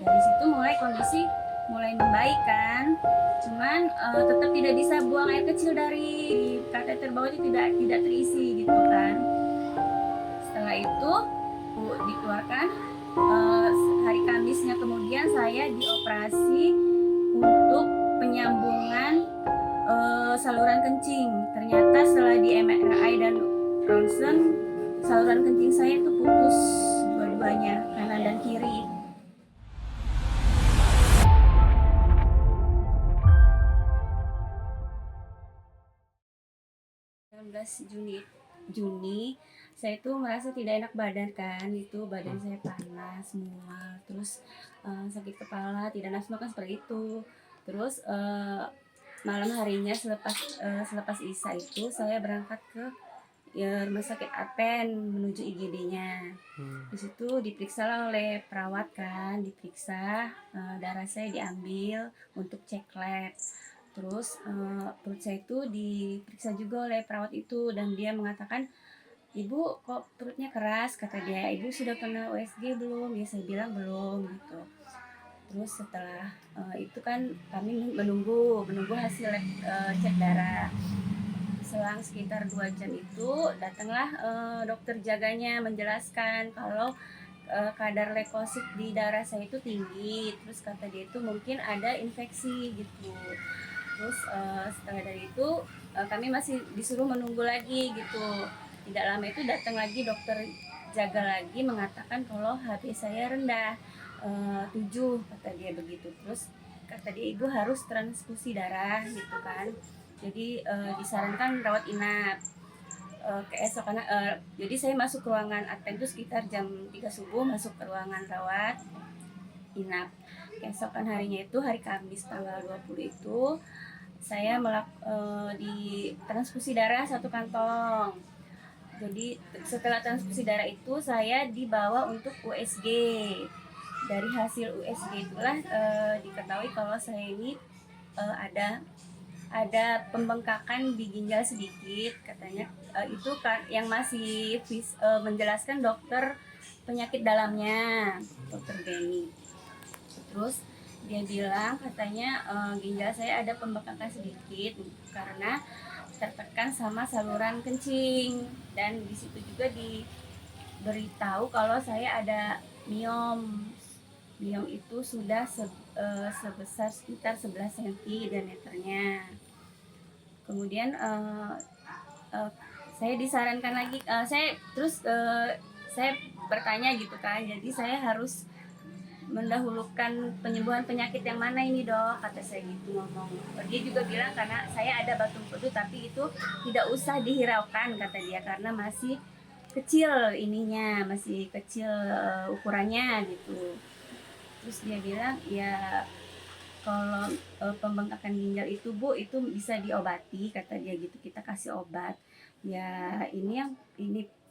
dari situ mulai kondisi mulai membaik kan, cuman tetap tidak bisa buang air kecil dari kateter bawah itu tidak terisi gitu kan. Setelah itu dikeluarkan, hari Kamisnya kemudian saya dioperasi untuk penyambungan saluran kencing. Ternyata setelah di MRI dan ronsen, saluran kencing saya itu putus dua-duanya, kanan dan kiri. 19 Juni saya itu merasa tidak enak badan kan, itu badan saya panas, mual, terus sakit kepala, tidak nafsu makan seperti itu. Terus malam harinya selepas Isya itu saya berangkat ke rumah sakit Adven menuju IGD-nya. Di situ diperiksa oleh perawat kan, diperiksa, darah saya diambil untuk cek lab. Terus perut saya itu diperiksa juga oleh perawat itu dan dia mengatakan, "Ibu kok perutnya keras?" kata dia. "Ibu sudah pernah USG belum?" Ya saya bilang belum gitu. Terus setelah itu kan kami menunggu hasil lab cek darah. Selang sekitar 2 jam itu datanglah dokter jaganya menjelaskan kalau kadar leukosit di darah saya itu tinggi. Terus kata dia itu mungkin ada infeksi gitu. Terus setelah dari itu kami masih disuruh menunggu lagi gitu. Tidak lama itu datang lagi dokter jaga lagi mengatakan kalau HB saya rendah 7 kata dia begitu. Terus kata dia ibu harus transfusi darah gitu kan. Jadi disarankan rawat inap. Keesokan jadi saya masuk ke ruangan Adven itu sekitar jam 3 subuh, masuk ke ruangan rawat inap. Keesokan harinya itu hari Kamis tanggal 20 itu saya di transfusi darah 1 kantong. Jadi setelah transfusi darah itu saya dibawa untuk USG. Dari hasil USG itulah diketahui kalau saya ini ada pembengkakan di ginjal sedikit katanya. Itu kan yang masih menjelaskan dokter penyakit dalamnya, dokter Benny. Terus dia bilang katanya ginjal saya ada pembengkakan sedikit karena tertekan sama saluran kencing, dan di situ juga diberitahu kalau saya ada miom. Miom itu sudah sebesar sekitar 11 cm diameternya. Kemudian saya disarankan lagi, saya bertanya gitu kan, jadi saya harus mendahulukan penyembuhan penyakit yang mana ini dok, kata saya gitu ngomong. Dia juga bilang karena saya ada batu empedu tapi itu tidak usah dihiraukan kata dia karena masih kecil ininya, masih kecil ukurannya gitu. Terus dia bilang ya kalau pembengkakan ginjal itu bu itu bisa diobati kata dia gitu, kita kasih obat ya, ini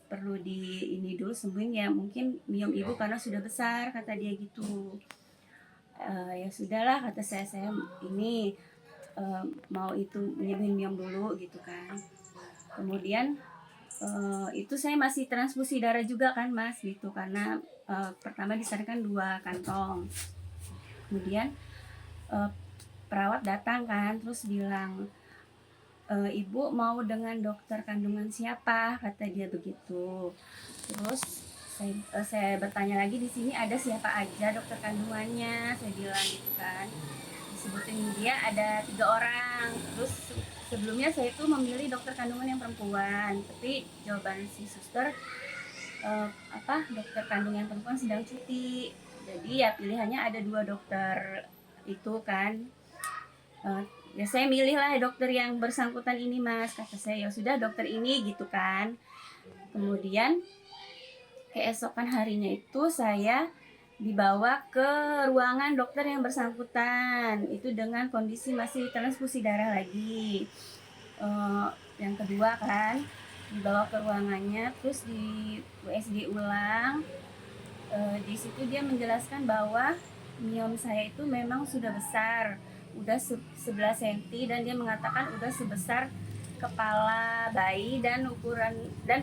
perlu ini dulu sembuhin ya, mungkin miom ibu karena sudah besar kata dia gitu. Ya sudahlah kata saya ini mau itu menyembuhin miom dulu gitu kan. Kemudian itu saya masih transfusi darah juga kan mas gitu karena pertama disarankan 2 kantong. Kemudian perawat datang kan terus bilang, "Ibu mau dengan dokter kandungan siapa?" kata dia begitu. Terus saya bertanya lagi, di sini ada siapa aja dokter kandungannya, saya bilang gitu kan. Disebutin dia ada 3 orang. Terus sebelumnya saya itu memilih dokter kandungan yang perempuan, tapi jawaban si suster dokter kandungan yang perempuan sedang cuti. Jadi ya pilihannya ada 2 dokter itu kan. Ya saya milih lah dokter yang bersangkutan ini mas, kata saya. Ya sudah dokter ini gitu kan. Kemudian keesokan harinya itu saya dibawa ke ruangan dokter yang bersangkutan itu dengan kondisi masih transfusi darah lagi. Yang kedua kan dibawa ke ruangannya terus di USG ulang. Di situ dia menjelaskan bahwa miom saya itu memang sudah besar, udah 11 cm dan dia mengatakan udah sebesar kepala bayi dan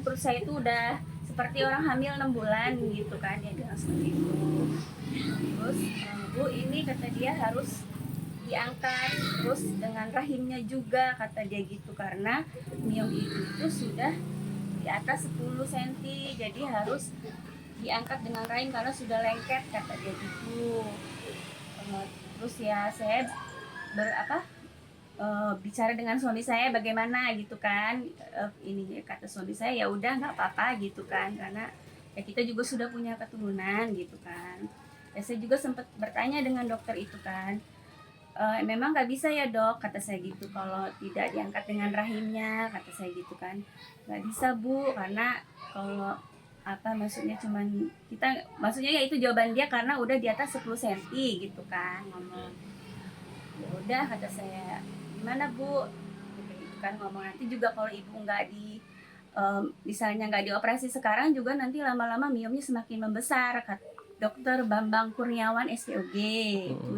perut saya itu udah seperti orang hamil 6 bulan gitu kan, dia bilang seperti itu. Terus Bu ini kata dia harus diangkat terus dengan rahimnya juga kata dia gitu, karena miom itu sudah di atas 10 cm, jadi harus diangkat dengan rahim karena sudah lengket kata dia gitu. Terus ya saya bicara dengan suami saya bagaimana gitu kan. Ini kata suami saya, ya udah nggak apa-apa gitu kan, karena ya kita juga sudah punya keturunan gitu kan. Ya saya juga sempat bertanya dengan dokter itu kan, memang nggak bisa ya dok kata saya gitu kalau tidak diangkat dengan rahimnya kata saya gitu kan. Nggak bisa bu, karena kalau maksudnya cuman kita, maksudnya ya itu jawaban dia karena udah di atas 10 cm gitu kan ngomong. Ya udah kata saya, gimana bu gitu kan ngomong, nanti juga kalau ibu nggak misalnya nggak dioperasi sekarang juga nanti lama-lama miomnya semakin membesar kata dokter Bambang Kurniawan SPOG. Itu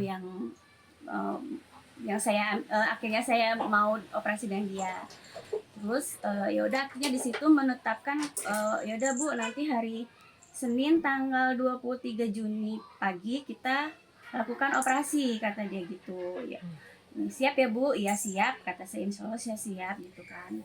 yang saya akhirnya saya mau operasi dengan dia. Terus ya udah akhirnya di situ menetapkan, ya udah bu nanti hari Senin tanggal 23 Juni pagi kita lakukan operasi kata dia gitu. Ya siap ya bu, iya siap kata saya, insya Allah saya siap gitu kan.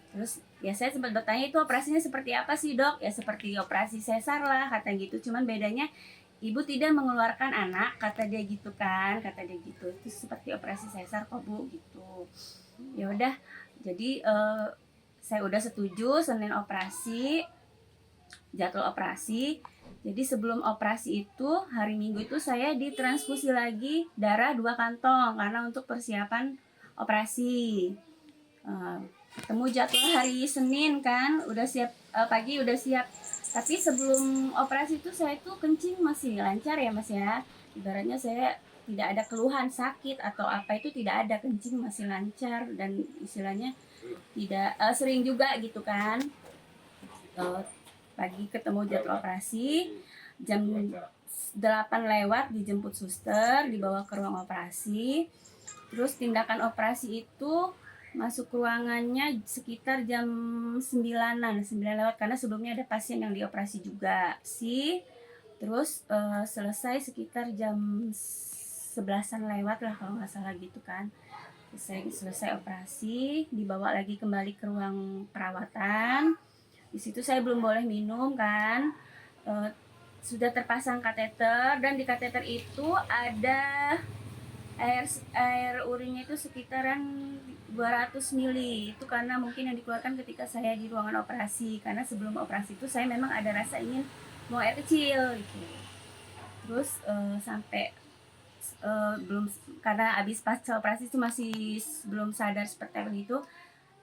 Terus ya saya sempat bertanya itu operasinya seperti apa sih dok, ya seperti operasi sesar lah kata gitu, cuman bedanya ibu tidak mengeluarkan anak kata dia gitu kan, kata dia gitu, itu seperti operasi sesar kok bu gitu. Ya udah jadi saya udah setuju Senin operasi, jadwal operasi. Jadi sebelum operasi itu hari Minggu itu saya ditransfusi lagi darah 2 kantong karena untuk persiapan operasi. Ketemu jadwal hari Senin kan, udah siap, pagi udah siap. Tapi sebelum operasi itu saya tuh kencing masih lancar ya mas ya. Ibaratnya saya tidak ada keluhan sakit atau apa, itu tidak ada, kencing masih lancar dan istilahnya tidak sering juga gitu kan. Pagi ketemu jadwal operasi jam 8 lewat dijemput suster, dibawa ke ruang operasi. Terus tindakan operasi itu masuk ruangannya sekitar jam 9-an, 9 lewat karena sebelumnya ada pasien yang dioperasi juga sih. Terus selesai sekitar jam 11-an lewat lah kalau nggak salah gitu kan. Selesai operasi, dibawa lagi kembali ke ruang perawatan. Di situ saya belum boleh minum kan. Sudah terpasang kateter dan di kateter itu ada air urinnya itu sekitaran 200 mili. Itu karena mungkin yang dikeluarkan ketika saya di ruangan operasi, karena sebelum operasi itu saya memang ada rasa ingin buang air kecil gitu. Terus sampai belum, karena abis pasca operasi itu masih belum sadar seperti apa gitu.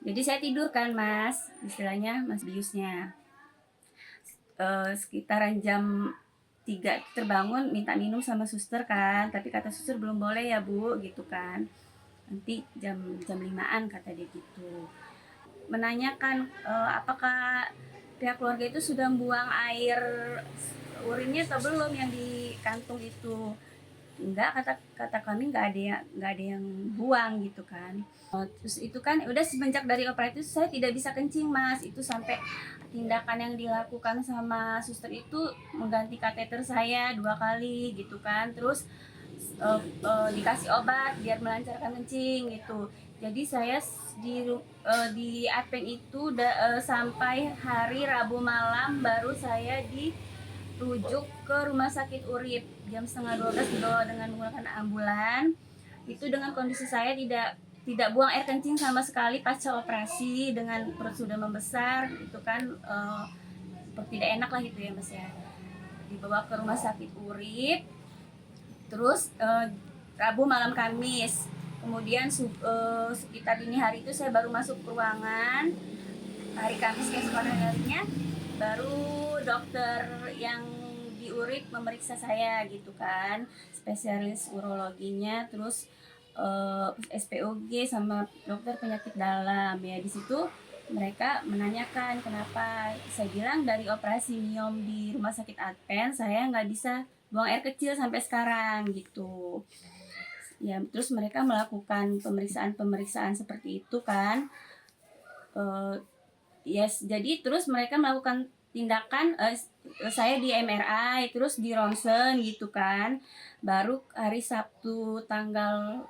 Jadi saya tidur kan mas, istilahnya mas biusnya. Sekitaran jam 3 terbangun minta minum sama suster kan, tapi kata suster belum boleh ya bu gitu kan, nanti jam 5-an kata dia gitu. Menanyakan apakah pihak keluarga itu sudah buang air urinnya atau belum yang di kantung itu. Enggak, kata kami nggak ada yang buang gitu kan. Terus itu kan udah semenjak dari operasi itu saya tidak bisa kencing mas, itu sampai tindakan yang dilakukan sama suster itu mengganti kateter saya 2 kali gitu kan. Terus dikasih obat biar melancarkan kencing gitu. Jadi saya di Advent itu sampai hari Rabu malam baru saya dirujuk ke rumah sakit Urip jam setengah 12 dibawa dengan menggunakan ambulan. Itu dengan kondisi saya tidak buang air kencing sama sekali pasca operasi, dengan perut sudah membesar itu kan, tidak enak lah gitu ya mas ya. Dibawa ke rumah sakit Urip. Terus Rabu malam Kamis, kemudian sekitar dini hari itu saya baru masuk ke ruangan. Hari Kamis keesokan harinya baru dokter yang di Urip memeriksa saya gitu kan, spesialis urologinya, terus SPOG sama dokter penyakit dalam ya. Di situ mereka menanyakan kenapa, saya bilang dari operasi miom di rumah sakit Advent saya nggak bisa buang air kecil sampai sekarang gitu ya. Terus mereka melakukan pemeriksaan seperti itu kan. Yes, jadi terus mereka melakukan tindakan saya di MRI terus di ronsen gitu kan. Baru hari Sabtu tanggal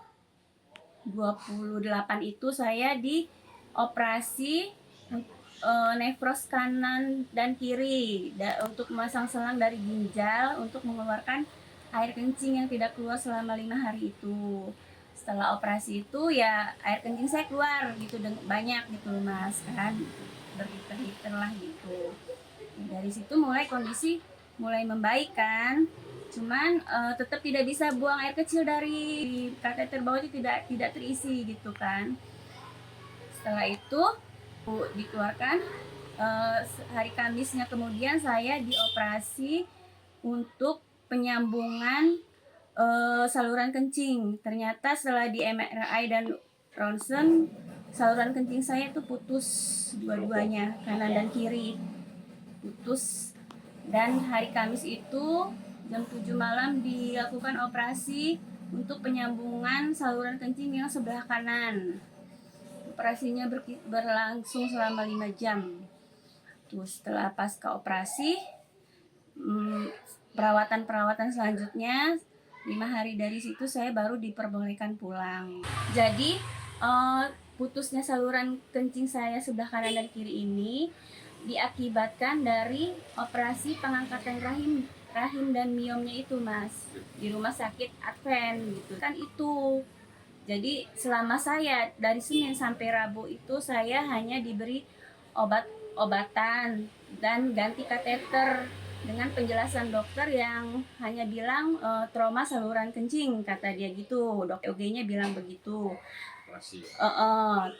28 itu saya dioperasi nefros kanan dan kiri untuk memasang selang dari ginjal untuk mengeluarkan air kencing yang tidak keluar selama 5 hari itu. Setelah operasi itu ya air kencing saya keluar gitu banyak gitu Mas kan, berliter-liter lah gitu. Dari situ mulai kondisi mulai membaik kan, cuman tetap tidak bisa buang air kecil dari kateter bawah itu tidak terisi gitu kan. Setelah itu dikeluarkan hari Kamisnya kemudian saya dioperasi untuk penyambungan saluran kencing. Ternyata setelah di MRI dan ronsen saluran kencing saya itu putus dua-duanya, kanan dan kiri putus. Dan hari Kamis itu jam 7 malam dilakukan operasi untuk penyambungan saluran kencing yang sebelah kanan. Operasinya berlangsung selama 5 jam. Terus setelah pasca operasi, perawatan selanjutnya 5 hari dari situ saya baru diperbolehkan pulang. Jadi putusnya saluran kencing saya sebelah kanan dan kiri ini diakibatkan dari operasi pengangkatan rahim dan miomnya itu Mas, di rumah sakit Advent gitu kan itu. Jadi selama saya dari Senin sampai Rabu itu saya hanya diberi obat-obatan dan ganti kateter dengan penjelasan dokter yang hanya bilang trauma saluran kencing kata dia gitu. Dokter OG-nya bilang begitu.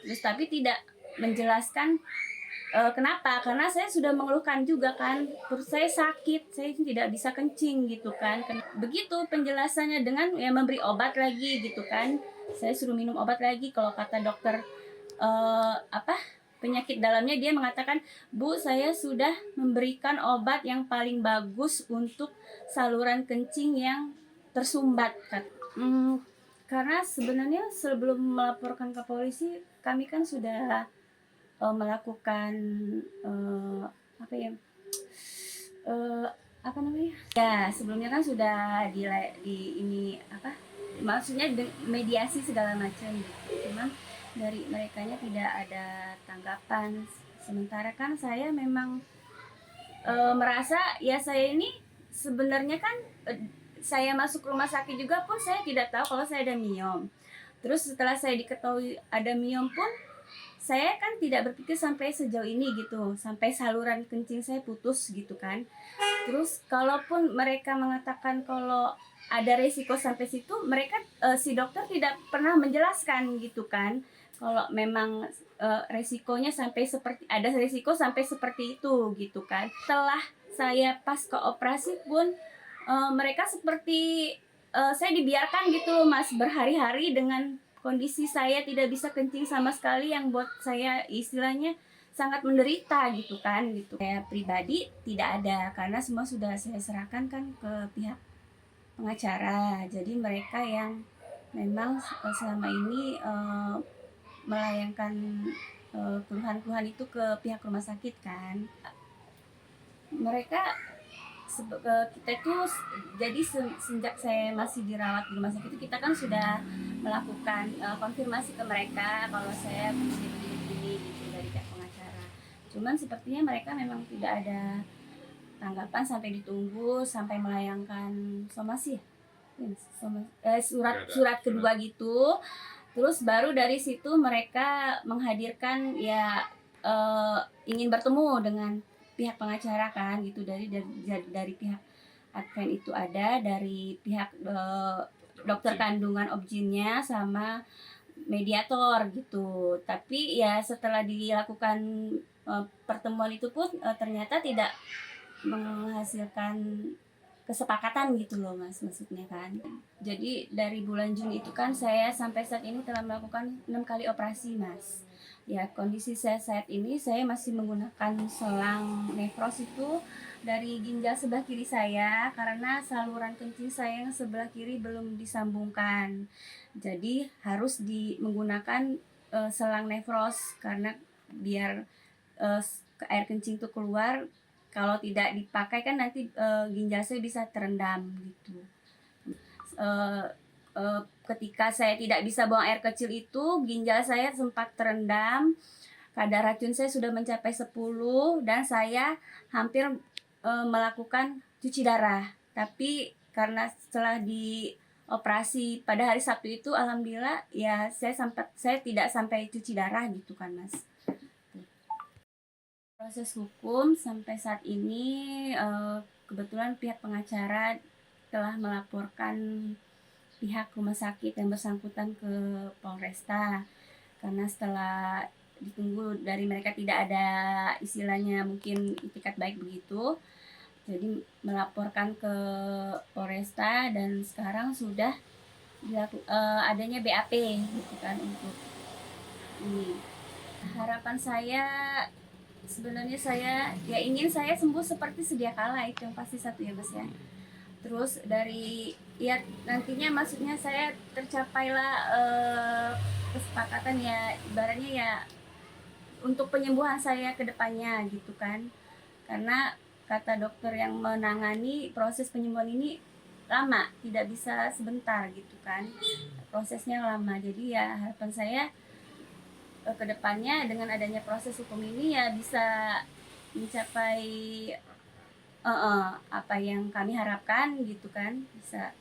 Terus tapi tidak menjelaskan kenapa, karena saya sudah mengeluhkan juga kan, perut saya sakit, saya tidak bisa kencing gitu kan. Begitu penjelasannya dengan ya memberi obat lagi gitu kan. Saya suruh minum obat lagi. Kalau kata dokter penyakit dalamnya, dia mengatakan, Bu, saya sudah memberikan obat yang paling bagus untuk saluran kencing yang tersumbat. Karena sebenarnya sebelum melaporkan ke polisi, kami kan sudah melakukan ya sebelumnya kan sudah di ini maksudnya mediasi segala macam gitu. Cuman dari merekanya tidak ada tanggapan. Sementara kan saya memang merasa ya saya ini sebenarnya kan saya masuk rumah sakit juga pun saya tidak tahu kalau saya ada miom. Terus setelah saya diketahui ada miom pun saya kan tidak berpikir sampai sejauh ini gitu, sampai saluran kencing saya putus gitu kan. Terus kalaupun mereka mengatakan kalau ada resiko sampai situ, mereka si dokter tidak pernah menjelaskan gitu kan, kalau memang resikonya sampai ada resiko sampai seperti itu gitu kan. Setelah saya pasca operasi pun mereka seperti saya dibiarkan gitu Mas, berhari-hari dengan kondisi saya tidak bisa kencing sama sekali, yang buat saya istilahnya sangat menderita gitu kan gitu. Saya pribadi tidak ada, karena semua sudah saya serahkan kan ke pihak pengacara. Jadi mereka yang memang selama ini melayangkan keluhan-keluhan itu ke pihak rumah sakit kan. Mereka kita itu jadi sejak saya masih dirawat di rumah sakit itu kita kan sudah melakukan konfirmasi ke mereka kalau saya begini gitu dari pihak pengacara. Cuman sepertinya mereka memang tidak ada tanggapan sampai ditunggu sampai melayangkan somasi surat kedua gitu. Terus baru dari situ mereka menghadirkan ya ingin bertemu dengan pihak pengacara kan gitu, dari pihak Advent itu ada, dari pihak dokter kandungan objinnya sama mediator gitu. Tapi ya setelah dilakukan pertemuan itu pun ternyata tidak menghasilkan kesepakatan gitu loh Mas, maksudnya kan. Jadi dari bulan Juni itu kan saya sampai saat ini telah melakukan 6 kali operasi Mas. Ya kondisi saya saat ini saya masih menggunakan selang nefros itu dari ginjal sebelah kiri saya, karena saluran kencing saya yang sebelah kiri belum disambungkan. Jadi harus menggunakan selang nefros karena biar air kencing itu keluar kalau tidak dipakai kan nanti ginjal saya bisa terendam gitu. Eh, Ketika saya tidak bisa buang air kecil itu, ginjal saya sempat terendam, kadar racun saya sudah mencapai 10 dan saya hampir melakukan cuci darah. Tapi karena setelah dioperasi pada hari Sabtu itu, alhamdulillah ya saya tidak sampai cuci darah gitu kan Mas. Proses hukum sampai saat ini kebetulan pihak pengacara telah melaporkan pihak rumah sakit yang bersangkutan ke Polresta, karena setelah ditunggu dari mereka tidak ada istilahnya mungkin itikat baik begitu, jadi melaporkan ke Polresta dan sekarang sudah adanya BAP gitu kan untuk ini. Harapan saya sebenarnya saya ingin saya sembuh seperti sedia kala, itu yang pasti satu ya Mas ya. Terus dari ya nantinya maksudnya saya tercapailah kesepakatan ya, ibaratnya ya untuk penyembuhan saya ke depannya gitu kan. Karena kata dokter yang menangani proses penyembuhan ini lama, tidak bisa sebentar gitu kan. Prosesnya lama. Jadi ya harapan saya ke depannya dengan adanya proses hukum ini ya bisa mencapai apa yang kami harapkan gitu kan, bisa